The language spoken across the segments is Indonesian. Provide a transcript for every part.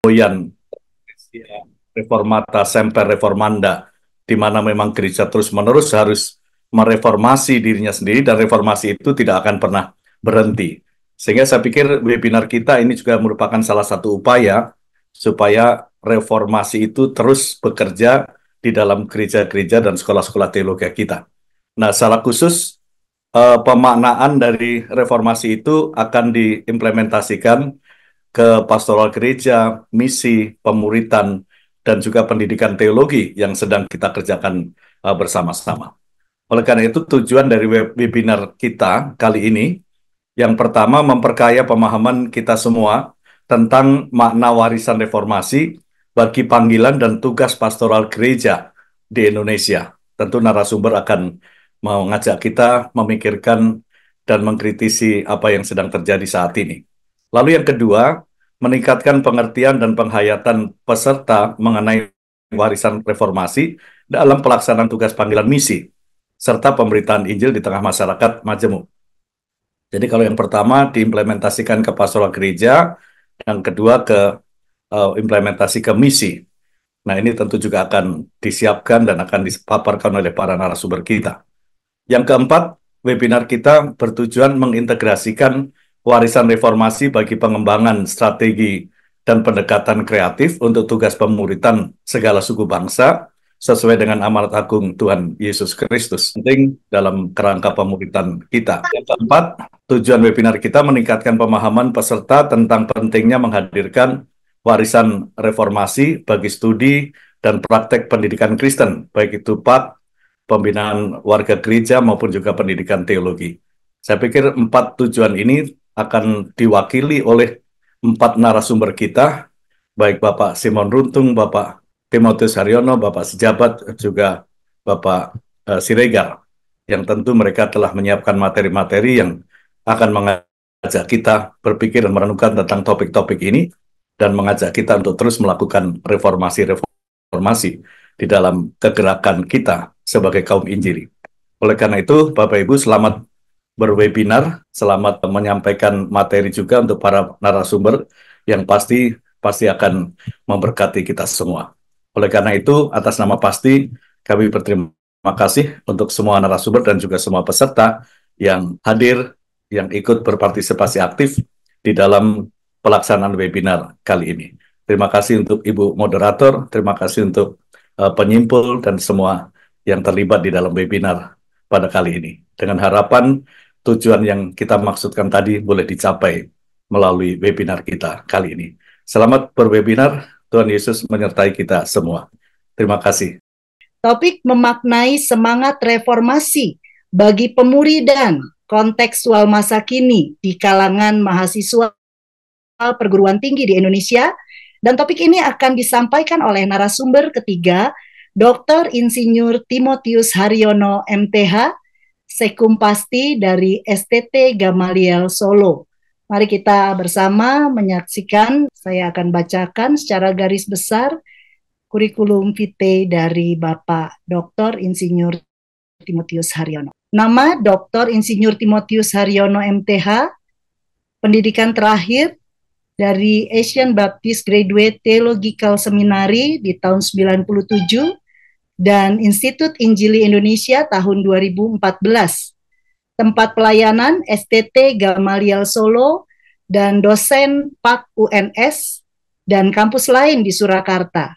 semboyan reformata semper reformanda, di mana memang gereja terus-menerus harus mereformasi dirinya sendiri dan reformasi itu tidak akan pernah berhenti. Sehingga saya pikir webinar kita ini juga merupakan salah satu upaya supaya reformasi itu terus bekerja di dalam gereja-gereja dan sekolah-sekolah teologi kita. Nah, secara khusus pemaknaan dari reformasi itu akan diimplementasikan ke pastoral gereja, misi, pemuritan, dan juga pendidikan teologi yang sedang kita kerjakan bersama-sama. Oleh karena itu, tujuan dari webinar kita kali ini, yang pertama memperkaya pemahaman kita semua tentang makna warisan reformasi bagi panggilan dan tugas pastoral gereja di Indonesia. Tentu narasumber akan mengajak kita memikirkan dan mengkritisi apa yang sedang terjadi saat ini. Lalu yang kedua, meningkatkan pengertian dan penghayatan peserta mengenai warisan reformasi dalam pelaksanaan tugas panggilan misi, serta pemberitaan Injil di tengah masyarakat majemuk. Jadi kalau yang pertama diimplementasikan ke pastoral gereja, yang kedua ke implementasi ke misi. Nah, ini tentu juga akan disiapkan dan akan dipaparkan oleh para narasumber kita. Yang keempat, webinar kita bertujuan mengintegrasikan warisan reformasi bagi pengembangan strategi dan pendekatan kreatif untuk tugas pemuritan segala suku bangsa sesuai dengan amanat agung Tuhan Yesus Kristus. Penting dalam kerangka pemuritan kita. Yang keempat, tujuan webinar kita meningkatkan pemahaman peserta tentang pentingnya menghadirkan warisan reformasi bagi studi dan praktek pendidikan Kristen, baik itu PAT, pembinaan warga gereja maupun juga pendidikan teologi. Saya pikir 4 tujuan ini akan diwakili oleh 4 narasumber kita, baik Bapak Simon Runtung, Bapak Timotius Haryono, Bapak Sejabat, juga Bapak Siregar, yang tentu mereka telah menyiapkan materi-materi yang akan mengajak kita berpikir dan merenungkan tentang topik-topik ini, dan mengajak kita untuk terus melakukan reformasi di dalam kegerakan kita sebagai kaum Injili. Oleh karena itu, Bapak Ibu, selamat berwebinar, selamat menyampaikan materi juga untuk para narasumber yang pasti akan memberkati kita semua. Oleh karena itu, atas nama Pasti, kami berterima kasih untuk semua narasumber dan juga semua peserta yang hadir, yang ikut berpartisipasi aktif di dalam pelaksanaan webinar kali ini. Terima kasih untuk Ibu Moderator, terima kasih untuk penyimpul dan semua yang terlibat di dalam webinar pada kali ini. Dengan harapan tujuan yang kita maksudkan tadi boleh dicapai melalui webinar kita kali ini. Selamat berwebinar, Tuhan Yesus menyertai kita semua. Terima kasih. Topik memaknai semangat reformasi bagi pemuridan kontekstual masa kini di kalangan mahasiswa perguruan tinggi di Indonesia, dan topik ini akan disampaikan oleh narasumber ketiga, Dr. Insinyur Timotius Haryono MTH, Sekum Pasti dari STT Gamaliel Solo. Mari kita bersama menyaksikan, saya akan bacakan secara garis besar kurikulum vitae dari Bapak Dr. Insinyur Timotius Haryono. Nama Dr. Insinyur Timotius Haryono MTH, pendidikan terakhir dari Asian Baptist Graduate Theological Seminary di tahun 97 dan Institut Injili Indonesia tahun 2014. Tempat pelayanan STT Gamaliel Solo dan dosen PAK UNS dan kampus lain di Surakarta.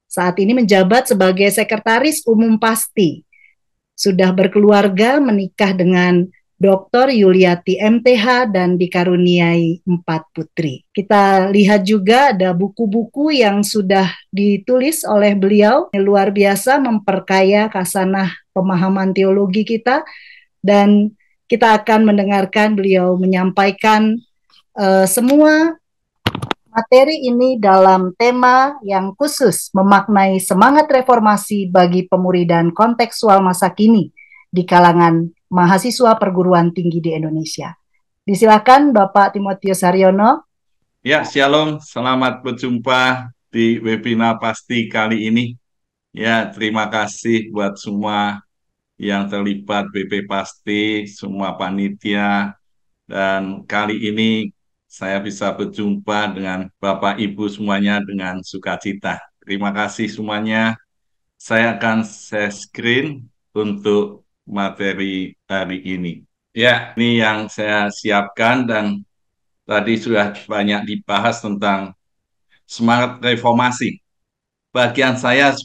Saat ini menjabat sebagai Sekretaris Umum Pasti. Sudah berkeluarga, menikah dengan Dr. Yuliati MTH dan dikaruniai 4 putri. Kita lihat juga ada buku-buku yang sudah ditulis oleh beliau. Luar biasa memperkaya khasanah pemahaman teologi kita, dan kita akan mendengarkan beliau menyampaikan semua materi ini dalam tema yang khusus memaknai semangat reformasi bagi pemuridan kontekstual masa kini di kalangan mahasiswa perguruan tinggi di Indonesia. Disilakan Bapak Timotius Haryono. Ya, shalom. Selamat berjumpa di webinar Pasti kali ini. Ya, terima kasih buat semua yang terlibat BP Pasti, semua panitia. Dan kali ini saya bisa berjumpa dengan Bapak Ibu semuanya dengan sukacita. Terima kasih semuanya. Saya akan share screen untuk materi hari ini. Ya, ini yang saya siapkan dan tadi sudah banyak dibahas tentang semangat reformasi. Bagian saya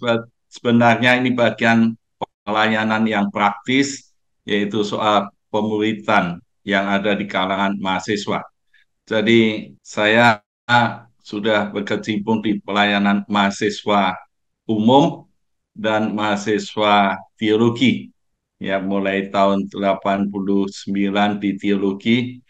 sebenarnya ini bagian pelayanan yang praktis, yaitu soal pemuritan yang ada di kalangan mahasiswa. Jadi saya sudah berkecimpung di pelayanan mahasiswa umum dan mahasiswa teologi. Ya, mulai tahun 89 di teologi,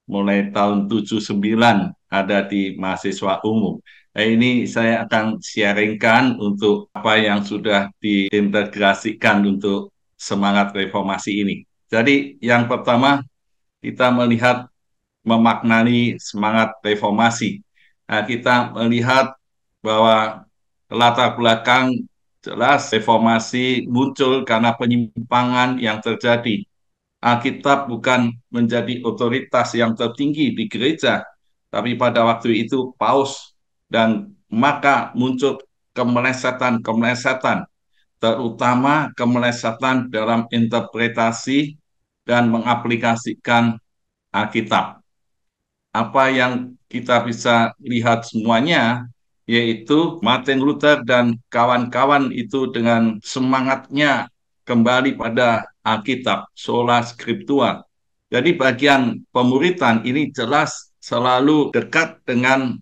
mulai tahun 79 ada di mahasiswa umum. Nah, ini saya akan sharingkan untuk apa yang sudah diintegrasikan untuk semangat reformasi ini. Jadi yang pertama kita melihat memaknai semangat reformasi. Nah, kita melihat bahwa latar belakang jelas reformasi muncul karena penyimpangan yang terjadi. Alkitab bukan menjadi otoritas yang tertinggi di gereja, tapi pada waktu itu paus, dan maka muncul kemelesetan-kemelesetan, terutama kemelesetan dalam interpretasi dan mengaplikasikan Alkitab. Apa yang kita bisa lihat semuanya, yaitu Martin Luther dan kawan-kawan itu dengan semangatnya kembali pada Alkitab, sola scriptura. Jadi bagian pemuritan ini jelas selalu dekat dengan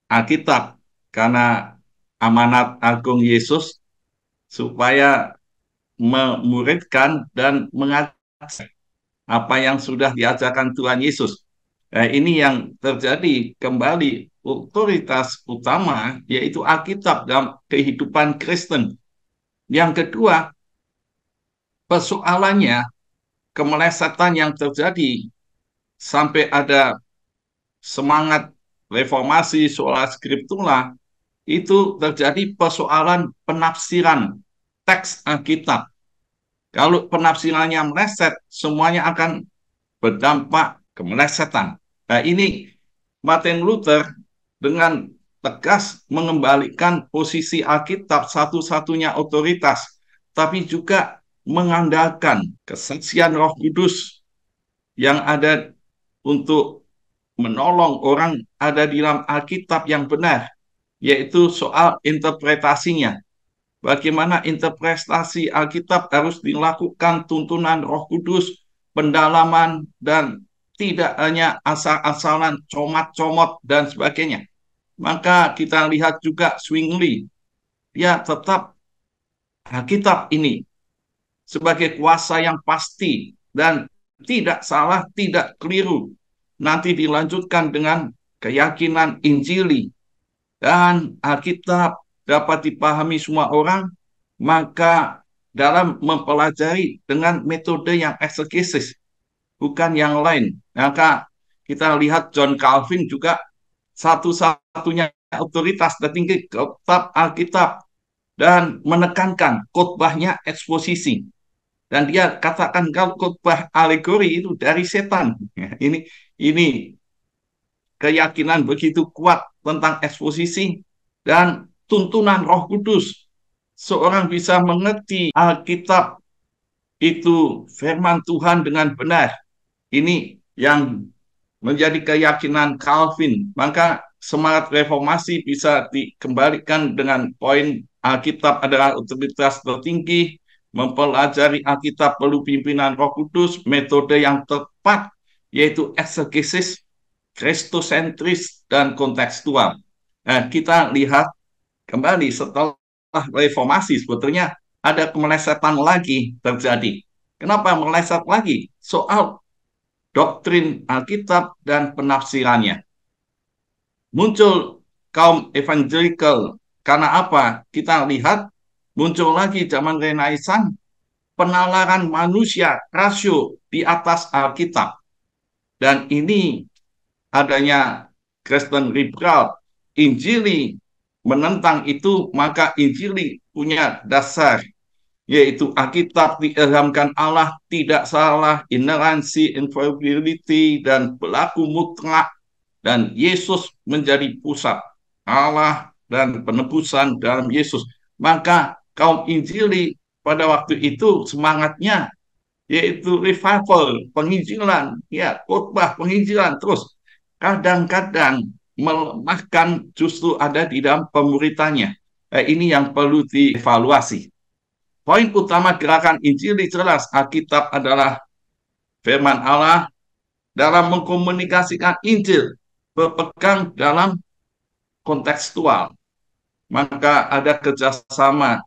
Alkitab, karena amanat agung Yesus supaya memuridkan dan mengajar apa yang sudah diajarkan Tuhan Yesus. Nah, ini yang terjadi kembali, otoritas utama yaitu Alkitab dalam kehidupan Kristen. Yang kedua, persoalannya kemelesetan yang terjadi sampai ada semangat reformasi sola scriptura, itu terjadi persoalan penafsiran teks Alkitab. Kalau penafsirannya meleset, semuanya akan berdampak kemelesetan. Nah, ini Martin Luther dengan tegas mengembalikan posisi Alkitab satu-satunya otoritas, tapi juga mengandalkan kesaksian Roh Kudus yang ada untuk menolong orang ada di dalam Alkitab yang benar, yaitu soal interpretasinya. Bagaimana interpretasi Alkitab harus dilakukan tuntunan Roh Kudus, pendalaman, dan tidak hanya asal-asalan, comot-comot, dan sebagainya. Maka kita lihat juga Zwingli, dia tetap Alkitab ini sebagai kuasa yang pasti dan tidak salah, tidak keliru. Nanti dilanjutkan dengan keyakinan Injili, dan Alkitab dapat dipahami semua orang, maka dalam mempelajari dengan metode yang eksegesis, bukan yang lain. Maka kita lihat John Calvin juga satu-satunya otoritas tertinggi kitab Alkitab, dan menekankan khotbahnya eksposisi. Dan dia katakan kalau khotbah alegori itu dari setan. Ini keyakinan begitu kuat tentang eksposisi dan tuntunan Roh Kudus. Seorang bisa mengerti Alkitab itu firman Tuhan dengan benar. Ini yang menjadi keyakinan Calvin. Maka semangat reformasi bisa dikembalikan dengan poin Alkitab adalah otoritas tertinggi, mempelajari Alkitab perlu pimpinan Roh Kudus, metode yang tepat yaitu eksegesis, kristosentris, dan kontekstual. Nah, kita lihat kembali setelah reformasi sebetulnya ada kemelesetan lagi terjadi. Kenapa meleset lagi? Soal doktrin Alkitab dan penafsirannya. Muncul kaum evangelical. Karena apa? Kita lihat muncul lagi zaman Renaissance penalaran manusia rasio di atas Alkitab. Dan ini adanya Kristen liberal, Injili menentang itu, maka Injili punya dasar, yaitu Alkitab diilhamkan Allah, tidak salah, ineransi, infallibility, dan berlaku mutlak. dan Yesus menjadi pusat, Allah dan penebusan dalam Yesus. Maka kaum Injili pada waktu itu semangatnya yaitu revival, penginjilan, ya khotbah penginjilan terus. Kadang-kadang melemahkan justru ada di dalam pemuritannya. Ini yang perlu dievaluasi. Poin utama gerakan Injili jelas, Alkitab adalah firman Allah dalam mengkomunikasikan Injil, berpegang dalam kontekstual. Maka ada kerjasama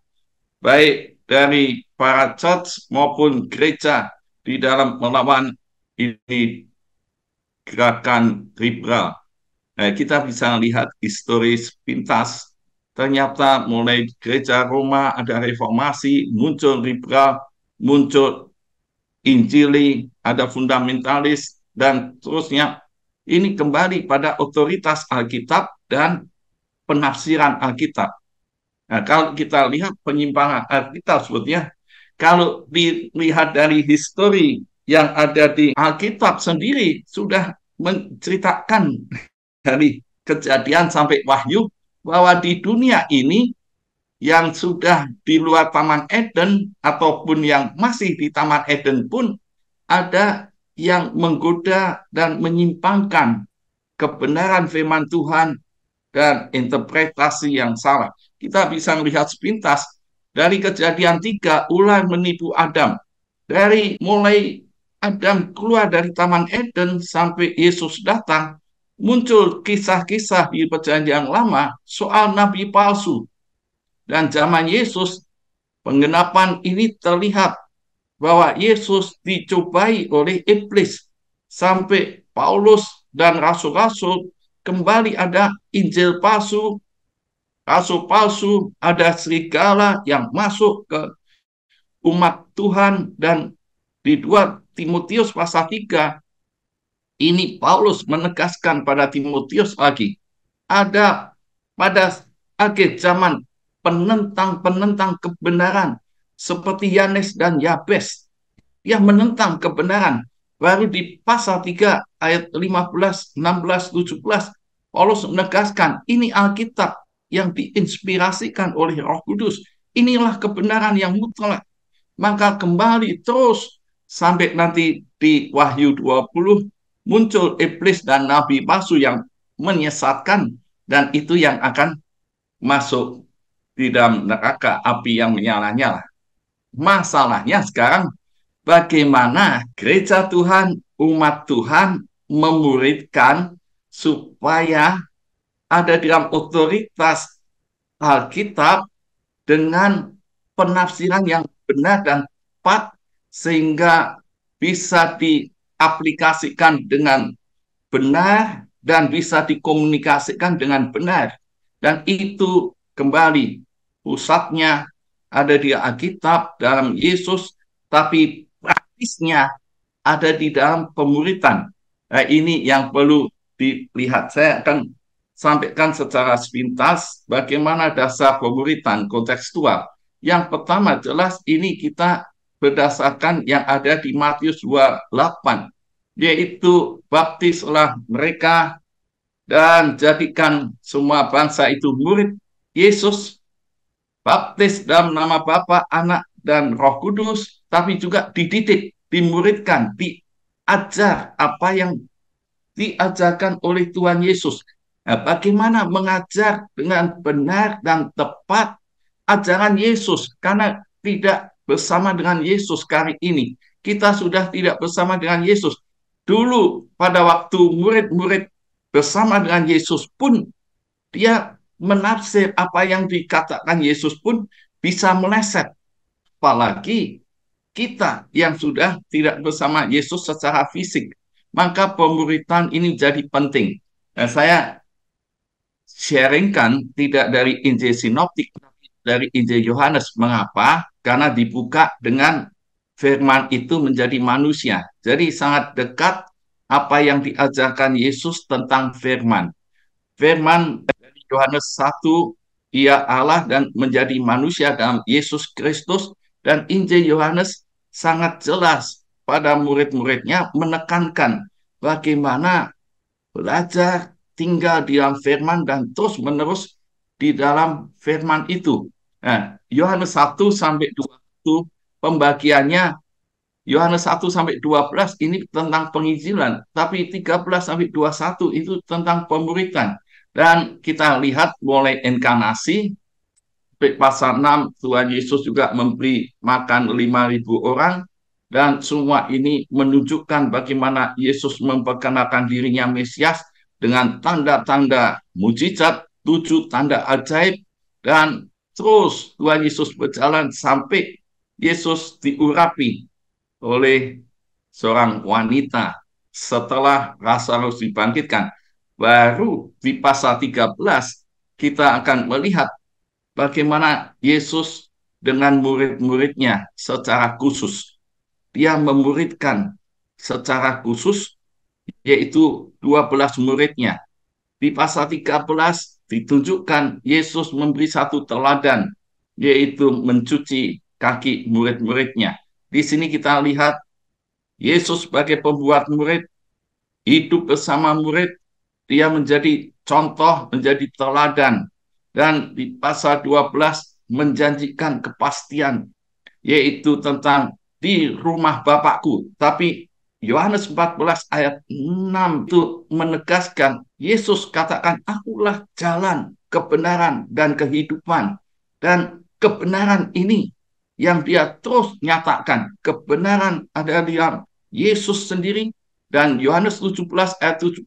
baik dari para church maupun gereja di dalam melawan ini gerakan liberal. Kita bisa lihat historis pintas. Ternyata mulai gereja Roma ada reformasi, muncul liberal, muncul Injili, ada fundamentalis, dan seterusnya. Ini kembali pada otoritas Alkitab dan penafsiran Alkitab. Nah, kalau kita lihat penyimpangan Alkitab sebetulnya, kalau dilihat dari histori yang ada di Alkitab sendiri, sudah menceritakan dari Kejadian sampai Wahyu, bahwa di dunia ini yang sudah di luar Taman Eden ataupun yang masih di Taman Eden pun ada yang menggoda dan menyimpangkan kebenaran firman Tuhan dan interpretasi yang salah. Kita bisa melihat sepintas dari Kejadian 3, ular menipu Adam. Dari mulai Adam keluar dari Taman Eden sampai Yesus datang, muncul kisah-kisah di Perjanjian Lama soal nabi palsu. Dan zaman Yesus, penggenapan ini terlihat bahwa Yesus dicobai oleh iblis. Sampai Paulus dan rasul-rasul kembali ada Injil palsu, rasul palsu, ada serigala yang masuk ke umat Tuhan. Dan di 2 Timotius pasal 3, ini Paulus menegaskan pada Timotius lagi, ada pada akhir zaman penentang-penentang kebenaran seperti Yanes dan Yabes yang menentang kebenaran. Baru di pasal 3 ayat 15, 16, 17 Paulus menegaskan ini Alkitab yang diinspirasikan oleh Roh Kudus. Inilah kebenaran yang mutlak. Maka kembali terus sampai nanti di Wahyu 20 muncul iblis dan nabi palsu yang menyesatkan, dan itu yang akan masuk di dalam neraka api yang menyala-nyala. Masalahnya sekarang bagaimana gereja Tuhan, umat Tuhan memuridkan supaya ada dalam otoritas Alkitab dengan penafsiran yang benar dan tepat sehingga bisa diaplikasikan dengan benar dan bisa dikomunikasikan dengan benar. Dan itu kembali pusatnya ada di Alkitab dalam Yesus, tapi praktisnya ada di dalam pemuritan. Nah, ini yang perlu dilihat. Saya akan sampaikan secara sepintas bagaimana dasar pemuritan kontekstual. Yang pertama jelas ini kita berdasarkan yang ada di Matius 28, yaitu baptislah mereka dan jadikan semua bangsa itu murid Yesus, baptis dalam nama Bapa, Anak, dan Roh Kudus, tapi juga dididik, dimuridkan, diajar apa yang diajarkan oleh Tuhan Yesus. Nah, bagaimana mengajar dengan benar dan tepat ajaran Yesus, karena tidak bersama dengan Yesus kali ini. Kita sudah tidak bersama dengan Yesus. Dulu pada waktu murid-murid bersama dengan Yesus pun, dia menafsir apa yang dikatakan Yesus pun bisa meleset. Apalagi kita yang sudah tidak bersama Yesus secara fisik. Maka pemuritan ini jadi penting. Nah, saya sharingkan tidak dari Injil Sinoptik, tapi dari Injil Yohanes. Mengapa? Karena dibuka dengan firman itu menjadi manusia. Jadi sangat dekat apa yang diajarkan Yesus tentang firman. Firman dari Yohanes 1, ia Allah dan menjadi manusia dalam Yesus Kristus. Dan Injil Yohanes sangat jelas pada murid-muridnya menekankan bagaimana belajar tinggal di dalam firman dan terus-menerus di dalam firman itu. Nah, Yohanes 1 sampai 21 pembagiannya, Yohanes 1 sampai 12 ini tentang penginjilan, tapi 13 sampai 21 itu tentang pemuritan. Dan kita lihat mulai inkarnasi, pasal 6 Tuhan Yesus juga memberi makan 5.000 orang, dan semua ini menunjukkan bagaimana Yesus memperkenalkan dirinya Mesias dengan tanda-tanda mujizat, 7 tanda ajaib, dan terus Tuhan Yesus berjalan sampai Yesus diurapi oleh seorang wanita setelah Lazarus dibangkitkan. Baru di pasal 13 kita akan melihat bagaimana Yesus dengan murid-muridnya secara khusus. Dia memuridkan secara khusus, yaitu 12 muridnya. Di pasal 13 ditunjukkan Yesus memberi satu teladan, yaitu mencuci kaki murid-muridnya. Di sini kita lihat Yesus sebagai pembuat murid, hidup bersama murid, dia menjadi contoh, menjadi teladan. Dan di pasal 12 menjanjikan kepastian, yaitu tentang di rumah Bapakku. Tapi Yohanes 14 ayat 6 itu menegaskan, Yesus katakan, akulah jalan, kebenaran, dan kehidupan. Dan kebenaran ini yang dia terus nyatakan, kebenaran ada di dalam Yesus sendiri. Dan Yohanes 17 ayat 17,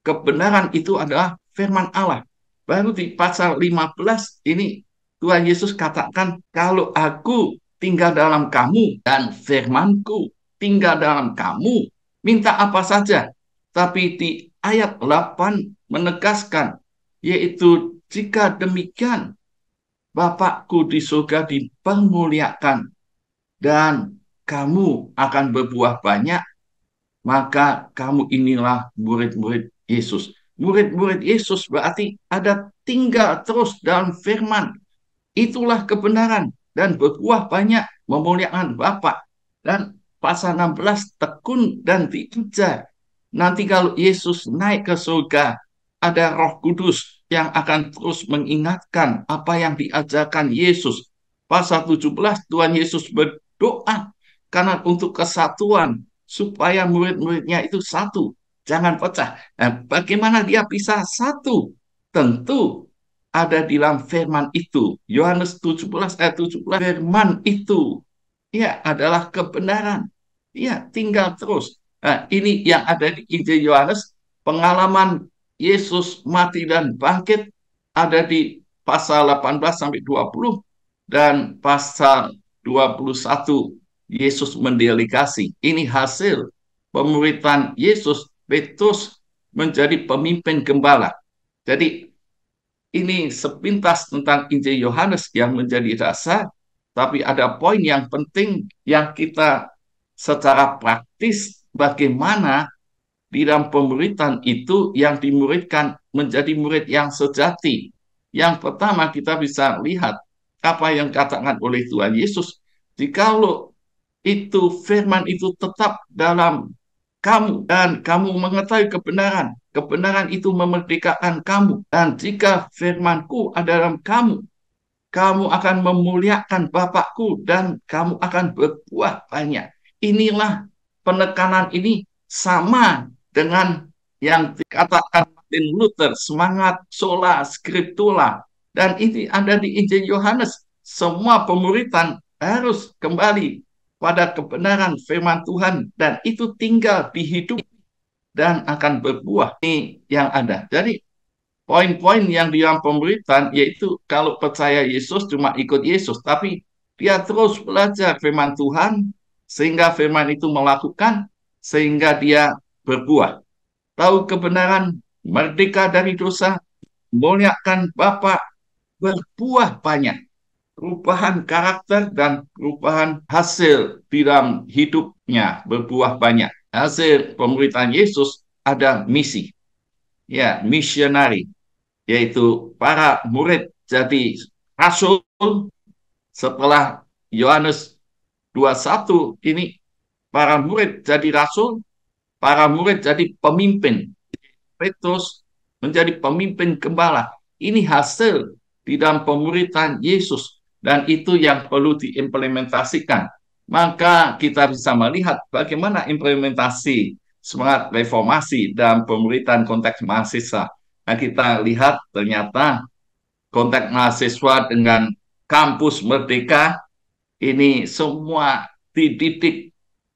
kebenaran itu adalah firman Allah. Baru di pasal 15 ini Tuhan Yesus katakan, kalau aku tinggal dalam kamu dan firmanku tinggal dalam kamu, minta apa saja. Tapi di ayat 8 menegaskan, yaitu jika demikian Bapakku di surga dipermuliakan dan kamu akan berbuah banyak, maka kamu inilah murid-murid Yesus. Murid-murid Yesus berarti ada tinggal terus dalam firman. Itulah kebenaran dan berbuah banyak memuliakan Bapa. Dan pasal 16 tekun dan diujar. Nanti kalau Yesus naik ke surga, ada Roh Kudus yang akan terus mengingatkan apa yang diajarkan Yesus. Pasal 17 Tuhan Yesus berdoa karena untuk kesatuan supaya murid-muridnya itu satu, jangan pecah. Nah, bagaimana dia bisa satu? Tentu ada di dalam firman itu. Yohanes 17 ayat 17, firman itu ya adalah kebenaran. Ya, tinggal terus. Nah, ini yang ada di Injil Yohanes, pengalaman Yesus mati dan bangkit ada di pasal 18 sampai 20 dan pasal 21 Yesus mendelegasi. Ini hasil pemuritan Yesus. Petrus menjadi pemimpin gembala. Jadi ini sepintas tentang Injil Yohanes yang menjadi dasar, tapi ada poin yang penting yang kita secara praktis bagaimana di dalam pemuritan itu yang dimuridkan menjadi murid yang sejati. Yang pertama kita bisa lihat apa yang dikatakan oleh Tuhan Yesus. Jikalau itu firman itu tetap dalam kamu dan kamu mengetahui kebenaran, kebenaran itu memerdekakan kamu. Dan jika firmanku ada dalam kamu, kamu akan memuliakan Bapakku dan kamu akan berbuah banyak. Inilah penekanan ini sama dengan yang dikatakan Martin Luther, semangat sola scriptura. Dan ini ada di Injil Yohanes. Semua pemuritan harus kembali pada kebenaran firman Tuhan dan itu tinggal di hidup dan akan berbuah. Ini yang ada. Jadi poin-poin yang di dalam pemuritan yaitu kalau percaya Yesus cuma ikut Yesus, tapi dia terus belajar firman Tuhan sehingga firman itu melakukan sehingga dia berbuah. Tahu kebenaran, merdeka dari dosa, muliakan Bapa, berbuah banyak. Perubahan karakter dan perubahan hasil di dalam hidupnya berbuah banyak. Hasil pemuritan Yesus ada misi. Ya, missionary, yaitu para murid jadi rasul. Setelah Yohanes 21 ini para murid jadi rasul, para murid jadi pemimpin. Petrus menjadi pemimpin gembala. Ini hasil di dalam pemuritan Yesus, dan itu yang perlu diimplementasikan. Maka kita bisa melihat bagaimana implementasi semangat reformasi dalam pemuritan konteks mahasiswa. Nah, kita lihat ternyata konteks mahasiswa dengan kampus Merdeka ini semua dididik,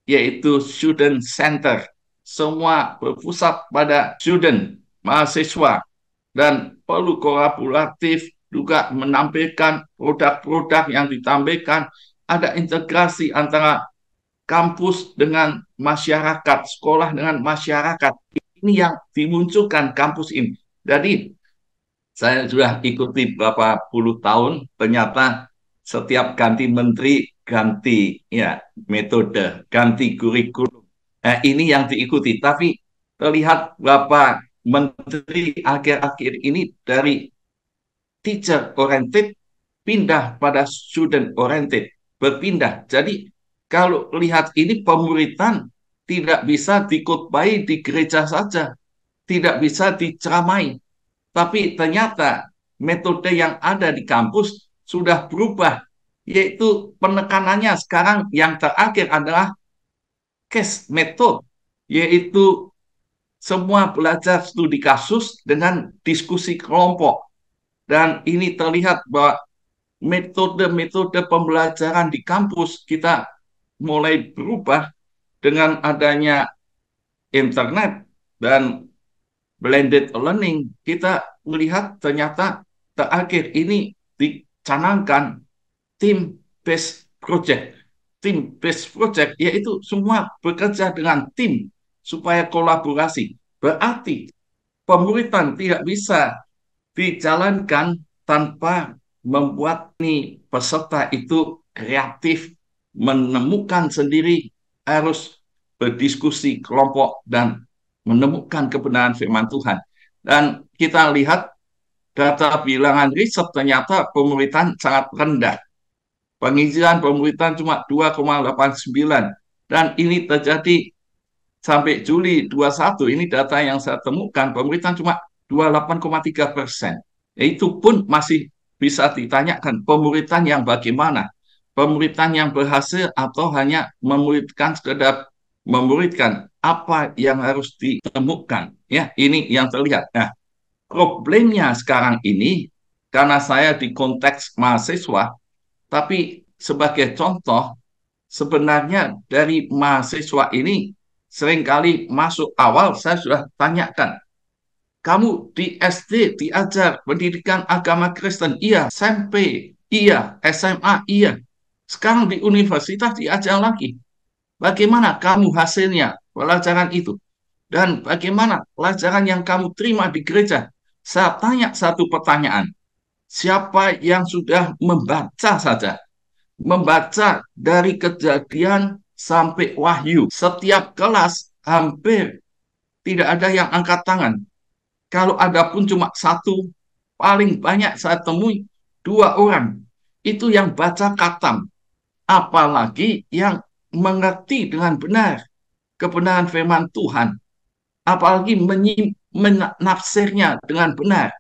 yaitu student center. Semua berpusat pada student, mahasiswa, dan perlu kolaboratif, juga menampilkan produk-produk yang ditampilkan, ada integrasi antara kampus dengan masyarakat, sekolah dengan masyarakat. Ini yang dimunculkan kampus ini. Jadi, saya sudah ikuti berapa puluh tahun, ternyata setiap ganti menteri, ganti ya metode, ganti kurikulum. Nah, ini yang diikuti. Tapi terlihat berapa menteri akhir-akhir ini dari teacher oriented pindah pada student oriented, berpindah. Jadi kalau lihat ini pemuritan tidak bisa dikutbai di gereja saja, tidak bisa diceramai, tapi ternyata metode yang ada di kampus sudah berubah, yaitu penekanannya sekarang yang terakhir adalah case method, yaitu semua belajar studi kasus dengan diskusi kelompok. Dan ini terlihat bahwa metode-metode pembelajaran di kampus kita mulai berubah dengan adanya internet dan blended learning. Kita melihat ternyata terakhir ini dicanangkan team-based project. Team-based project yaitu semua bekerja dengan tim supaya kolaborasi. Berarti pemuritan tidak bisa dijalankan tanpa membuat nih peserta itu kreatif, menemukan sendiri, harus berdiskusi kelompok dan menemukan kebenaran firman Tuhan. Dan kita lihat data bilangan riset ternyata pemuritan sangat rendah. Pengisian pemuritan cuma 2,89 dan ini terjadi sampai Juli 21. Ini data yang saya temukan, pemuritan cuma 28,3%. Itu pun masih bisa ditanyakan pemuritan yang bagaimana, pemuritan yang berhasil atau hanya memuridkan sekedar memuridkan, apa yang harus ditemukan. Ya, ini yang terlihat. Nah, problemnya sekarang ini karena saya di konteks mahasiswa, tapi sebagai contoh sebenarnya dari mahasiswa ini seringkali masuk awal saya sudah tanyakan, kamu di SD diajar pendidikan agama Kristen? Iya. SMP? Iya. SMA? Iya. Sekarang di universitas diajar lagi. Bagaimana kamu hasilnya pelajaran itu? Dan bagaimana pelajaran yang kamu terima di gereja? Saya tanya satu pertanyaan. Siapa yang sudah membaca saja? Membaca dari Kejadian sampai Wahyu. Setiap kelas hampir tidak ada yang angkat tangan. Kalau ada pun cuma satu, paling banyak saya temui 2 orang. Itu yang baca khatam. Apalagi yang mengerti dengan benar kebenaran firman Tuhan. Apalagi menafsirnya dengan benar.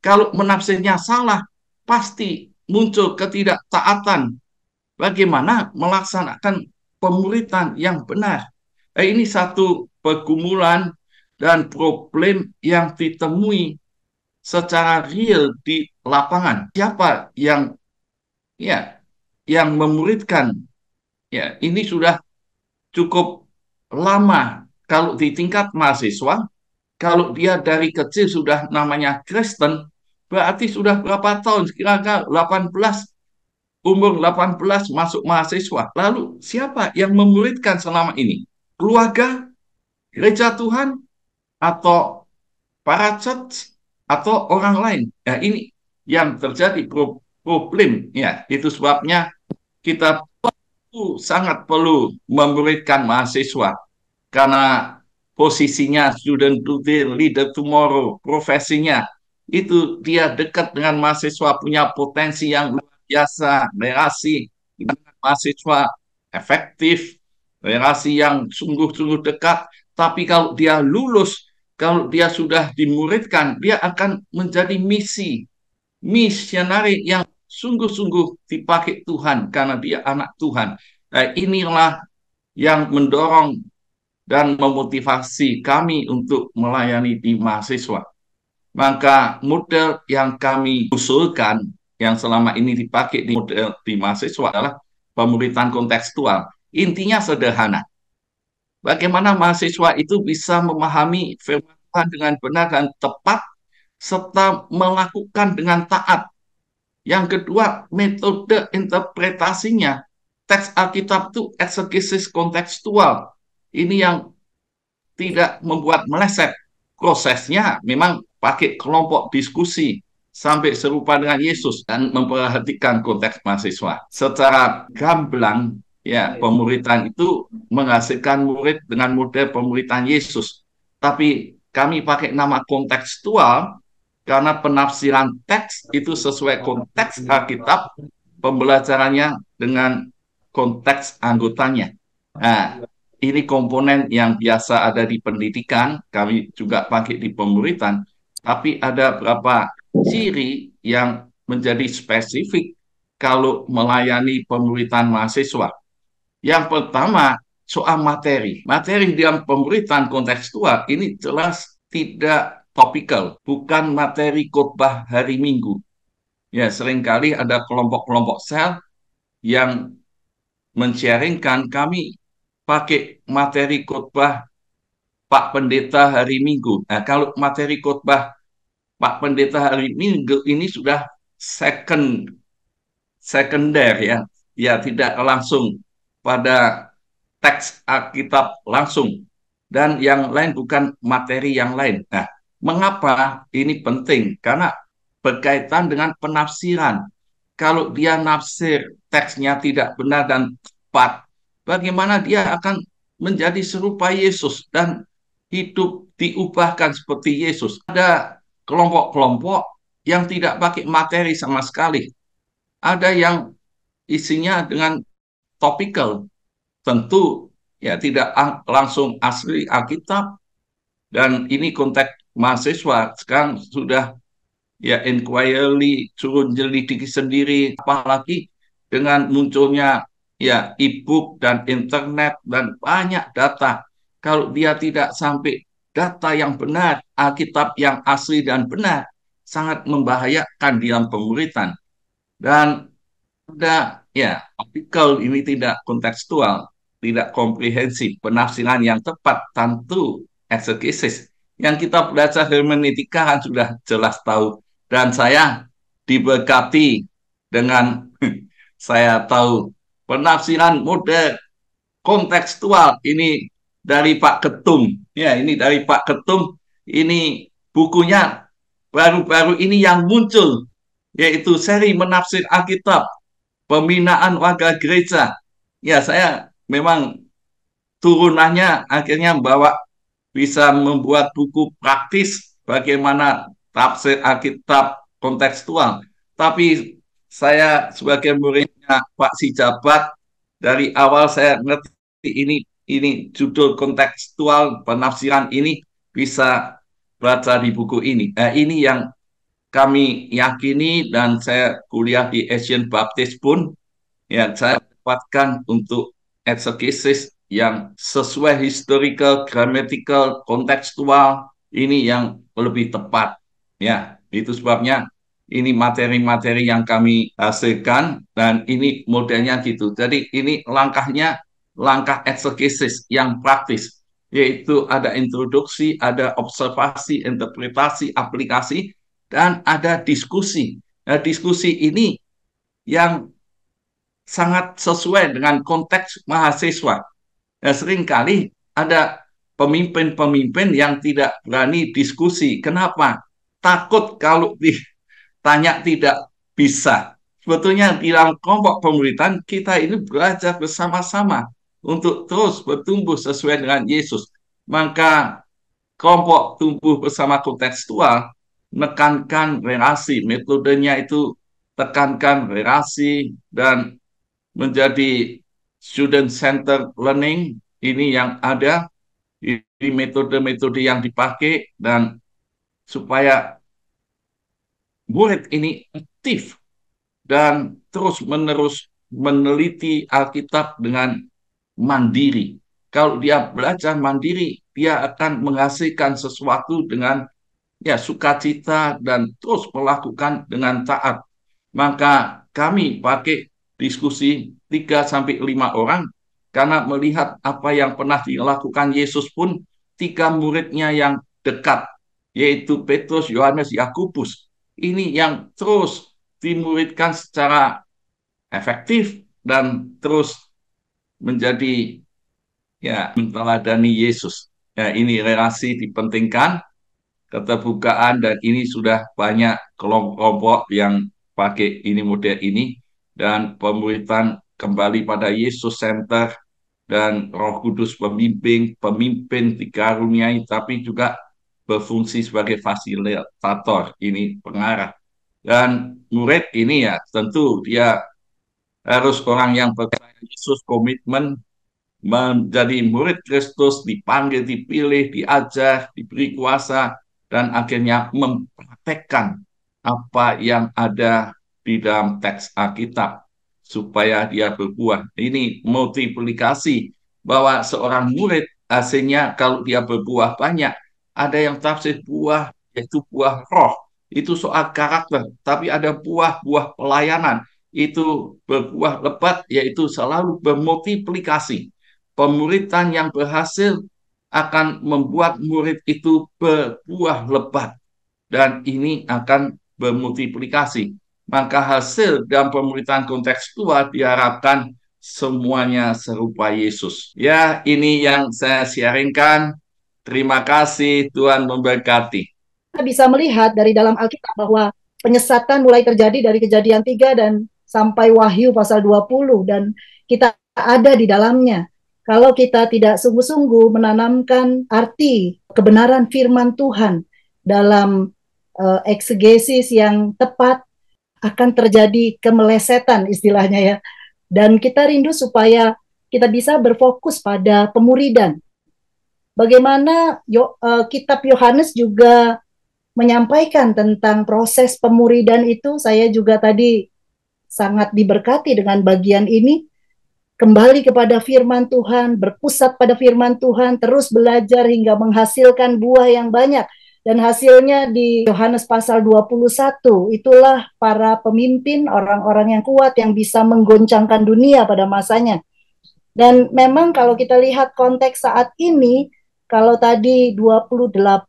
Kalau menafsirnya salah, pasti muncul ketidaktaatan. Bagaimana melaksanakan pemuritan yang benar. Ini satu pergumulan dan problem yang ditemui secara real di lapangan. Siapa yang memuridkan? Ya, ini sudah cukup lama. Kalau di tingkat mahasiswa, kalau dia dari kecil sudah namanya Kristen, berarti sudah berapa tahun? Kira-kira 18, umur 18 masuk mahasiswa. Lalu siapa yang memuridkan selama ini? Keluarga, gereja Tuhan, atau para church, atau orang lain? Ya, ini yang terjadi problem. Ya, itu sebabnya kita sangat perlu memuridkan mahasiswa karena posisinya student today, leader tomorrow, profesinya itu dia dekat dengan mahasiswa, punya potensi yang luar biasa, relasi dengan mahasiswa efektif, relasi yang sungguh-sungguh dekat. Tapi kalau dia lulus Kalau dia sudah dimuridkan, dia akan menjadi misionari yang sungguh-sungguh dipakai Tuhan karena dia anak Tuhan. Nah, inilah yang mendorong dan memotivasi kami untuk melayani di mahasiswa. Maka model yang kami usulkan, yang selama ini dipakai di model di mahasiswa adalah pemuritan kontekstual. Intinya sederhana. Bagaimana mahasiswa itu bisa memahami firman Tuhan dengan benar dan tepat, serta melakukan dengan taat. Yang kedua, metode interpretasinya. Teks Alkitab itu eksegesis kontekstual. Ini yang tidak membuat meleset. Prosesnya memang pakai kelompok diskusi sampai serupa dengan Yesus dan memperhatikan konteks mahasiswa. Secara gamblang, ya, pemuritan itu menghasilkan murid dengan model pemuritan Yesus. Tapi kami pakai nama kontekstual karena penafsiran teks itu sesuai konteks Alkitab, pembelajarannya dengan konteks anggotanya. Nah, ini komponen yang biasa ada di pendidikan, kami juga pakai di pemuritan, tapi ada beberapa ciri yang menjadi spesifik kalau melayani pemuritan mahasiswa. Yang pertama, soal materi. Materi dalam pemuritan kontekstual ini jelas tidak topikal, bukan materi khotbah hari Minggu. Ya, seringkali ada kelompok-kelompok sel yang men-sharingkan kami pakai materi khotbah Pak Pendeta hari Minggu. Nah, kalau materi khotbah Pak Pendeta hari Minggu ini sudah sekunder, ya. Ya, tidak langsung pada teks Alkitab langsung. Dan yang lain bukan materi yang lain. Nah, mengapa ini penting? Karena berkaitan dengan penafsiran. Kalau dia nafsir teksnya tidak benar dan tepat, bagaimana dia akan menjadi serupa Yesus dan hidup diubahkan seperti Yesus. Ada kelompok-kelompok yang tidak pakai materi sama sekali. Ada yang isinya dengan topikal, tentu ya tidak langsung asli Alkitab, dan ini konteks mahasiswa sekarang sudah ya inquiry, suruh jelidiki sendiri, apalagi dengan munculnya ya e-book dan internet dan banyak data. Kalau dia tidak sampai data yang benar, Alkitab yang asli dan benar, sangat membahayakan dalam pemuritan. Dan ada ya artikel ini tidak kontekstual, tidak komprehensif, penafsiran yang tepat, tentu eksegesis. Yang kita belajar hermeneutika kan sudah jelas tahu. Dan saya diberkati dengan saya tahu penafsiran model kontekstual ini dari Pak Ketum. Ya, ini dari Pak Ketum. Ini bukunya baru-baru ini yang muncul, yaitu seri menafsir Alkitab, pembinaan warga gereja. Ya, saya memang turunannya akhirnya bawa bisa membuat buku praktis bagaimana tafsir Alkitab kontekstual. Tapi saya sebagai muridnya Pak Sijabat, dari awal saya ngerti ini judul kontekstual penafsiran ini bisa baca di buku ini. Ini yang kami yakini, dan saya kuliah di Asian Baptist pun ya saya dapatkan untuk eksegesis yang sesuai historical, grammatical, kontekstual, ini yang lebih tepat. Ya, itu sebabnya ini materi-materi yang kami hasilkan, dan ini modelnya gitu. Jadi ini langkahnya langkah eksegesis yang praktis, yaitu ada introduksi, ada observasi, interpretasi, aplikasi, dan ada diskusi. Nah, diskusi ini yang sangat sesuai dengan konteks mahasiswa. Nah, seringkali ada pemimpin-pemimpin yang tidak berani diskusi. Kenapa? Takut kalau ditanya tidak bisa. Sebetulnya di dalam kelompok pemuritan kita ini belajar bersama-sama untuk terus bertumbuh sesuai dengan Yesus. Maka kelompok tumbuh bersama kontekstual menekankan relasi, metodenya itu tekankan relasi dan menjadi student center learning ini yang ada. metode-metode yang dipakai dan supaya murid ini aktif dan terus-menerus meneliti Alkitab dengan mandiri. Kalau dia belajar mandiri, dia akan menghasilkan sesuatu dengan sukacita dan terus melakukan dengan taat. Maka kami pakai diskusi 3 sampai 5 orang karena melihat apa yang pernah dilakukan Yesus pun 3 muridnya yang dekat, yaitu Petrus, Yohanes, Yakobus. Ini yang terus dimuridkan secara efektif dan terus menjadi meneladani Yesus. Ini relasi dipentingkan, keterbukaan, dan ini sudah banyak kelompok yang pakai ini model ini, dan pemuritan kembali pada Yesus Center dan Roh Kudus pemimpin dikaruniai, tapi juga berfungsi sebagai fasilitator, ini pengarah. Dan murid ini tentu dia harus orang yang percaya Yesus, komitmen menjadi murid Kristus, dipanggil, dipilih, diajar, diberi kuasa, dan akhirnya mempraktekkan apa yang ada di dalam teks Alkitab supaya dia berbuah. Ini multiplikasi, bahwa seorang murid hasilnya kalau dia berbuah banyak, ada yang tafsir buah, yaitu buah roh, itu soal karakter, tapi ada buah-buah pelayanan, itu berbuah lebat, yaitu selalu bermultiplikasi. Pemuritan yang berhasil akan membuat murid itu berbuah lebat, dan ini akan bermultiplikasi. Maka hasil dalam pemuritan kontekstual diharapkan semuanya serupa Yesus. Ya, ini yang saya sharingkan. Terima kasih, Tuhan memberkati. Kita bisa melihat dari dalam Alkitab bahwa penyesatan mulai terjadi dari Kejadian 3 dan sampai Wahyu pasal 20, dan kita ada di dalamnya. Kalau kita tidak sungguh-sungguh menanamkan arti kebenaran firman Tuhan dalam eksegesis yang tepat, akan terjadi kemelesetan istilahnya ya. Dan kita rindu supaya kita bisa berfokus pada pemuridan. Bagaimana kitab Yohanes juga menyampaikan tentang proses pemuridan itu, saya juga tadi sangat diberkati dengan bagian ini. Kembali kepada firman Tuhan, berpusat pada firman Tuhan, terus belajar hingga menghasilkan buah yang banyak. Dan hasilnya di Yohanes pasal 21, itulah para pemimpin, orang-orang yang kuat yang bisa menggoncangkan dunia pada masanya. Dan memang kalau kita lihat konteks saat ini, kalau tadi 28,3%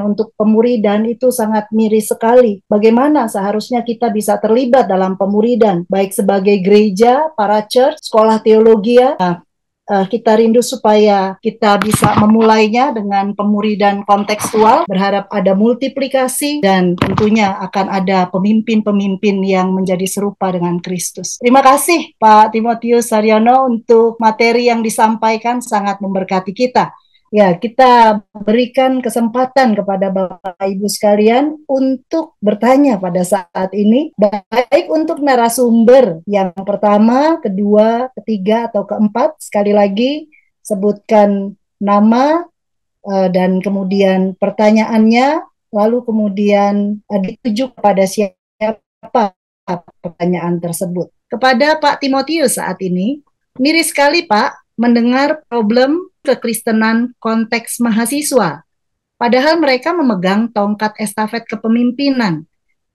untuk pemuridan itu sangat miris sekali. Bagaimana seharusnya kita bisa terlibat dalam pemuridan, baik sebagai gereja, para church, sekolah teologi ya. Kita rindu supaya kita bisa memulainya dengan pemuridan kontekstual, berharap ada multiplikasi, dan tentunya akan ada pemimpin-pemimpin yang menjadi serupa dengan Kristus. Terima kasih Pak Timotius Haryono untuk materi yang disampaikan, sangat memberkati kita. Ya, kita berikan kesempatan kepada Bapak Ibu sekalian untuk bertanya pada saat ini, baik untuk narasumber yang pertama, kedua, ketiga, atau keempat. Sekali lagi, sebutkan nama dan kemudian pertanyaannya, lalu kemudian dituju kepada siapa pertanyaan tersebut. Kepada Pak Timotius saat ini, miris sekali Pak mendengar problem kekristenan konteks mahasiswa. Padahal mereka memegang tongkat estafet kepemimpinan.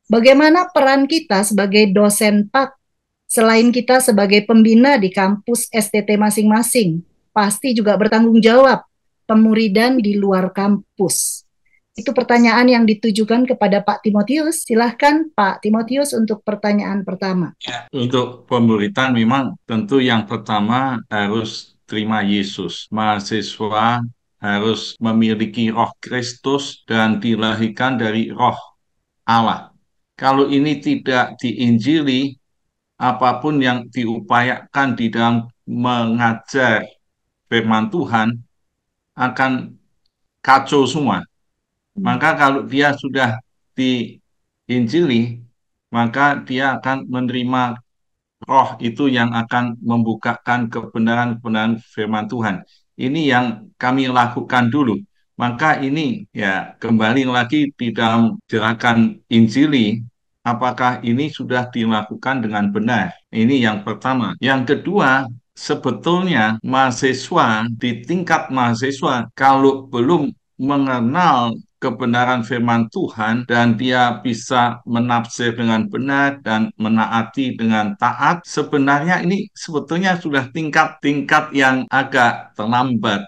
Bagaimana peran kita sebagai dosen PAK, selain kita sebagai pembina di kampus STT masing-masing, pasti juga bertanggung jawab pemuridan di luar kampus. Itu pertanyaan yang ditujukan kepada Pak Timotius. Silahkan Pak Timotius untuk pertanyaan pertama. Ya, untuk pemuridan memang tentu yang pertama harus terima Yesus. Mahasiswa harus memiliki roh Kristus dan dilahirkan dari roh Allah. Kalau ini tidak diinjili, apapun yang diupayakan di dalam mengajar firman Tuhan akan kacau semua. Maka kalau dia sudah diinjili, maka dia akan menerima roh itu yang akan membukakan kebenaran-kebenaran firman Tuhan. Ini yang kami lakukan dulu. Maka ini ya kembali lagi di dalam gerakan Injili, apakah ini sudah dilakukan dengan benar? Ini yang pertama. Yang kedua, sebetulnya mahasiswa di tingkat mahasiswa kalau belum mengenal kebenaran firman Tuhan dan dia bisa menafsir dengan benar dan menaati dengan taat, sebenarnya ini sebetulnya sudah tingkat-tingkat yang agak terlambat.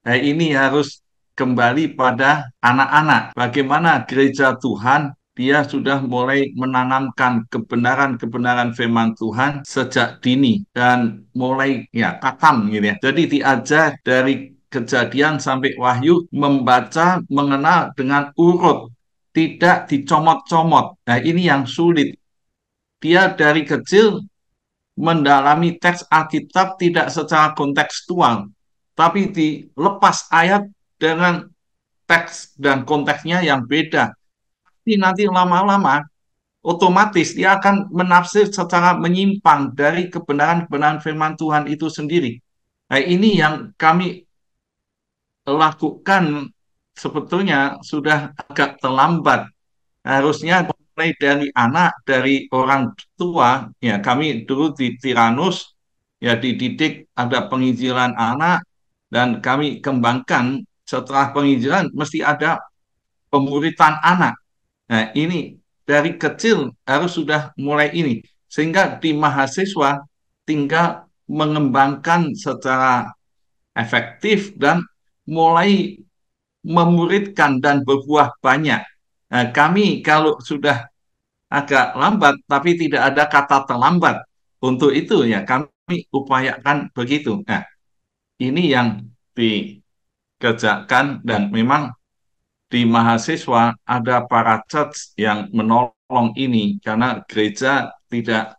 Ini harus kembali pada anak-anak. Bagaimana gereja Tuhan dia sudah mulai menanamkan kebenaran-kebenaran firman Tuhan sejak dini dan mulai ya katam gitu ya. Jadi diajar dari Kejadian sampai Wahyu membaca, mengenal dengan urut, tidak dicomot-comot. Nah, ini yang sulit. Dia dari kecil mendalami teks Alkitab tidak secara kontekstual, tapi dilepas ayat dengan teks dan konteksnya yang beda. Tapi nanti lama-lama otomatis dia akan menafsir secara menyimpang dari kebenaran-kebenaran firman Tuhan itu sendiri. Nah, ini yang kami lakukan sebetulnya sudah agak terlambat. Harusnya mulai dari anak, dari orang tua, ya kami dulu di Tiranus, ya dididik ada penginjilan anak, dan kami kembangkan setelah penginjilan mesti ada pemuritan anak. Nah ini dari kecil harus sudah mulai ini. Sehingga di mahasiswa tinggal mengembangkan secara efektif dan mulai memuridkan dan berbuah banyak. Nah, kami kalau sudah agak lambat, tapi tidak ada kata terlambat. Untuk itu ya kami upayakan begitu. Nah, ini yang dikerjakan dan memang di mahasiswa ada para church yang menolong ini karena gereja tidak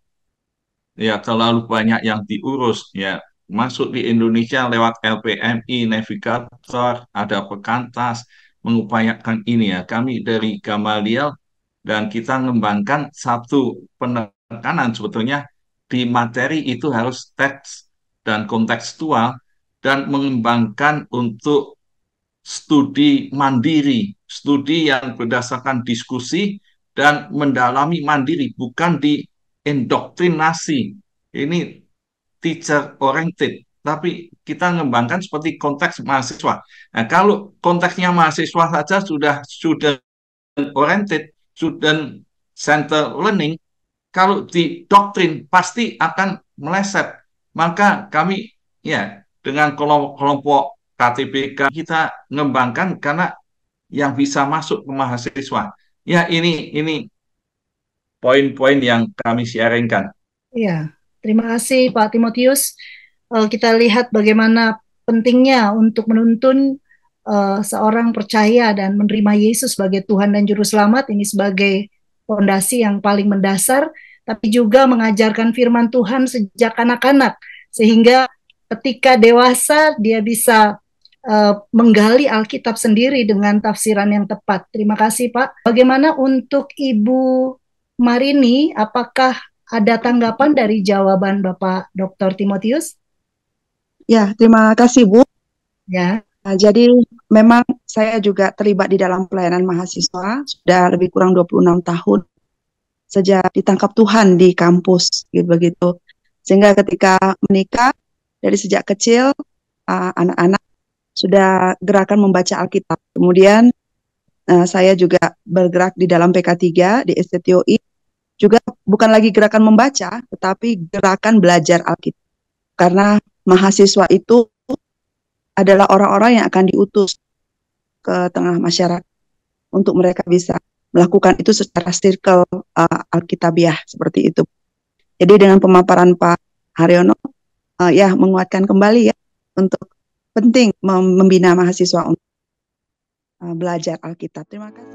ya terlalu banyak yang diurus ya. Masuk di Indonesia lewat LPMI, Navigator, ada Pekantas, mengupayakan ini ya. Kami dari Gamaliel dan kita mengembangkan satu penekanan sebetulnya di materi itu harus teks dan kontekstual dan mengembangkan untuk studi mandiri, studi yang berdasarkan diskusi dan mendalami mandiri, bukan diindoktrinasi. Ini teacher oriented, tapi kita mengembangkan seperti konteks mahasiswa. Nah, kalau konteksnya mahasiswa saja sudah student oriented, student center learning, kalau di doktrin pasti akan meleset. Maka kami ya dengan kelompok KTBK kita mengembangkan karena yang bisa masuk ke mahasiswa. Ya ini poin-poin yang kami sharingkan. Ya, terima kasih Pak Timotius. Kita lihat bagaimana pentingnya untuk menuntun seorang percaya dan menerima Yesus sebagai Tuhan dan Juru Selamat, ini sebagai fondasi yang paling mendasar, tapi juga mengajarkan firman Tuhan sejak anak-anak, sehingga ketika dewasa dia bisa menggali Alkitab sendiri dengan tafsiran yang tepat. Terima kasih Pak. Bagaimana untuk Ibu Marini, apakah ada tanggapan dari jawaban Bapak Dr. Timotius? Ya, terima kasih Bu. Ya. Nah, jadi memang saya juga terlibat di dalam pelayanan mahasiswa sudah lebih kurang 26 tahun sejak ditangkap Tuhan di kampus gitu begitu. Sehingga ketika menikah dari sejak kecil anak-anak sudah gerakan membaca Alkitab. Kemudian saya juga bergerak di dalam PK3 di STTOI, juga bukan lagi gerakan membaca, tetapi gerakan belajar Alkitab. Karena mahasiswa itu adalah orang-orang yang akan diutus ke tengah masyarakat untuk mereka bisa melakukan itu secara circle Alkitabiah seperti itu. Jadi dengan pemaparan Pak Haryono, ya menguatkan kembali ya untuk penting membina mahasiswa untuk belajar Alkitab. Terima kasih.